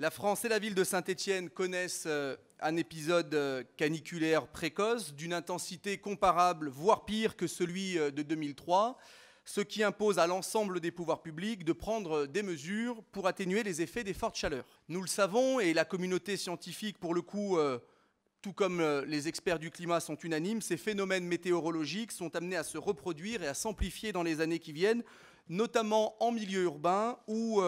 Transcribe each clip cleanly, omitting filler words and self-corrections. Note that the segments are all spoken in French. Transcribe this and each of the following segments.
La France et la ville de Saint-Étienne connaissent un épisode caniculaire précoce d'une intensité comparable, voire pire que celui de 2003, ce qui impose à l'ensemble des pouvoirs publics de prendre des mesures pour atténuer les effets des fortes chaleurs. Nous le savons, et la communauté scientifique, pour le coup, tout comme les experts du climat sont unanimes, ces phénomènes météorologiques sont amenés à se reproduire et à s'amplifier dans les années qui viennent, notamment en milieu urbain où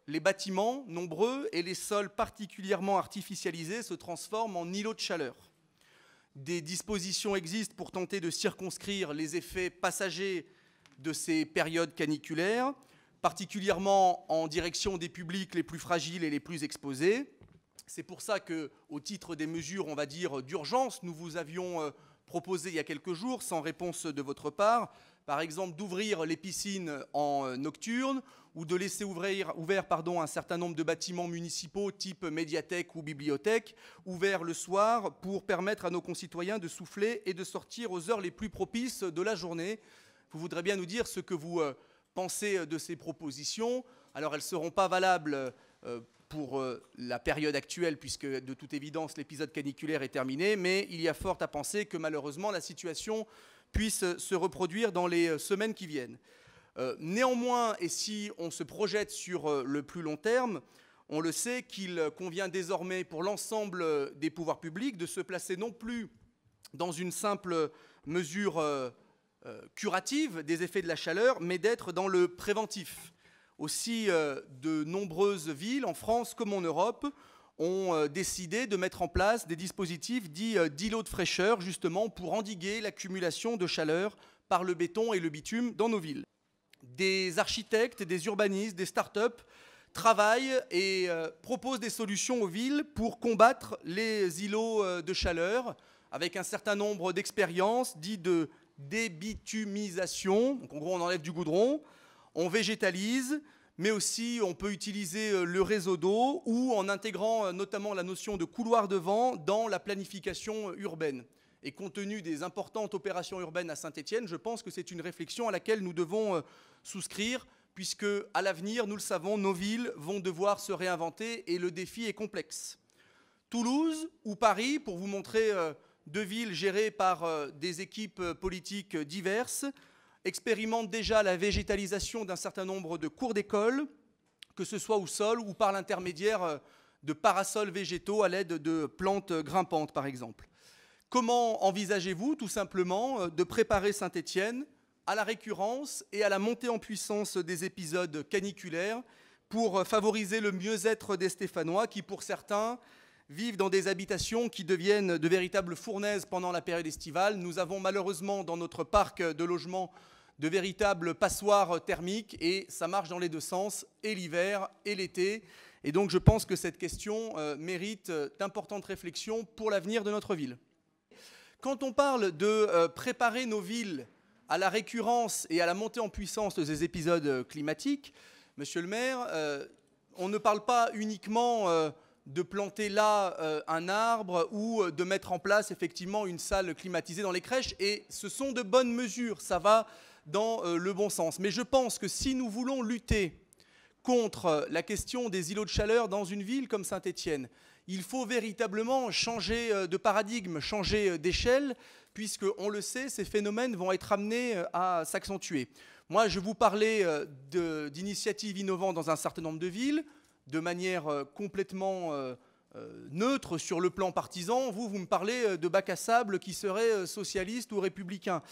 les bâtiments nombreux et les sols particulièrement artificialisés se transforment en îlots de chaleur. Des dispositions existent pour tenter de circonscrire les effets passagers de ces périodes caniculaires, particulièrement en direction des publics les plus fragiles et les plus exposés. C'est pour ça qu'au titre des mesures, on va dire, d'urgence, nous vous avions proposé il y a quelques jours, sans réponse de votre part, par exemple d'ouvrir les piscines en nocturne ou de laisser ouvert un certain nombre de bâtiments municipaux type médiathèque ou bibliothèque ouverts le soir pour permettre à nos concitoyens de souffler et de sortir aux heures les plus propices de la journée. Vous voudrez bien nous dire ce que vous pensez de ces propositions. Alors elles ne seront pas valables pour la période actuelle, puisque de toute évidence l'épisode caniculaire est terminé, mais il y a fort à penser que malheureusement la situation puisse se reproduire dans les semaines qui viennent. Néanmoins, et si on se projette sur le plus long terme, on le sait qu'il convient désormais pour l'ensemble des pouvoirs publics de se placer non plus dans une simple mesure curative des effets de la chaleur, mais d'être dans le préventif. Aussi, de nombreuses villes, en France comme en Europe, ont décidé de mettre en place des dispositifs dits d'îlots de fraîcheur, justement pour endiguer l'accumulation de chaleur par le béton et le bitume dans nos villes. Des architectes, des urbanistes, des start-up travaillent et proposent des solutions aux villes pour combattre les îlots de chaleur avec un certain nombre d'expériences dites de débitumisation. Donc en gros, on enlève du goudron, on végétalise, mais aussi on peut utiliser le réseau d'eau ou en intégrant notamment la notion de couloir de vent dans la planification urbaine. Et compte tenu des importantes opérations urbaines à Saint-Étienne, je pense que c'est une réflexion à laquelle nous devons souscrire, puisque à l'avenir, nous le savons, nos villes vont devoir se réinventer et le défi est complexe. Toulouse ou Paris, pour vous montrer deux villes gérées par des équipes politiques diverses, expérimentent déjà la végétalisation d'un certain nombre de cours d'école, que ce soit au sol ou par l'intermédiaire de parasols végétaux à l'aide de plantes grimpantes, par exemple. Comment envisagez-vous, tout simplement, de préparer Saint-Étienne à la récurrence et à la montée en puissance des épisodes caniculaires pour favoriser le mieux-être des Stéphanois qui, pour certains, vivent dans des habitations qui deviennent de véritables fournaises pendant la période estivale. Nous avons malheureusement dans notre parc de logements de véritables passoires thermiques et ça marche dans les deux sens, et l'hiver et l'été. Et donc je pense que cette question mérite d'importantes réflexions pour l'avenir de notre ville. Quand on parle de préparer nos villes à la récurrence et à la montée en puissance de ces épisodes climatiques, Monsieur le maire, on ne parle pas uniquement de planter là un arbre ou de mettre en place effectivement une salle climatisée dans les crèches, et ce sont de bonnes mesures, ça va dans le bon sens. Mais je pense que si nous voulons lutter contre la question des îlots de chaleur dans une ville comme Saint-Étienne, il faut véritablement changer de paradigme, changer d'échelle, puisque, on le sait, ces phénomènes vont être amenés à s'accentuer. Moi, je vous parlais d'initiatives innovantes dans un certain nombre de villes, de manière complètement neutre sur le plan partisan. Vous me parlez de bac à sable qui serait socialiste ou républicain.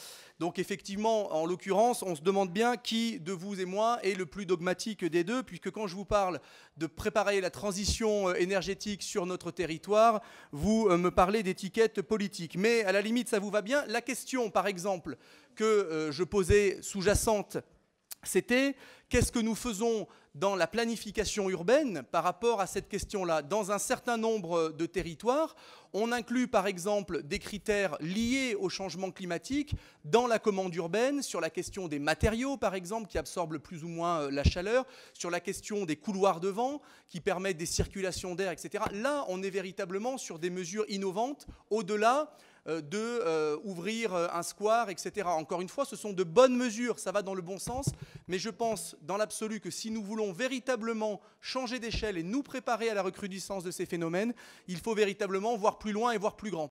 Donc effectivement, en l'occurrence, on se demande bien qui de vous et moi est le plus dogmatique des deux, puisque quand je vous parle de préparer la transition énergétique sur notre territoire, vous me parlez d'étiquette politique. Mais à la limite, ça vous va bien. La question, par exemple, que je posais sous-jacente, c'était qu'est-ce que nous faisons dans la planification urbaine par rapport à cette question-là. Dans un certain nombre de territoires, on inclut par exemple des critères liés au changement climatique dans la commande urbaine, sur la question des matériaux par exemple, qui absorbent plus ou moins la chaleur, sur la question des couloirs de vent, qui permettent des circulations d'air, etc. Là, on est véritablement sur des mesures innovantes, au-delà d'ouvrir un square, etc. Encore une fois, ce sont de bonnes mesures, ça va dans le bon sens, mais je pense dans l'absolu que si nous voulons véritablement changer d'échelle et nous préparer à la recrudescence de ces phénomènes, il faut véritablement voir plus loin et voir plus grand.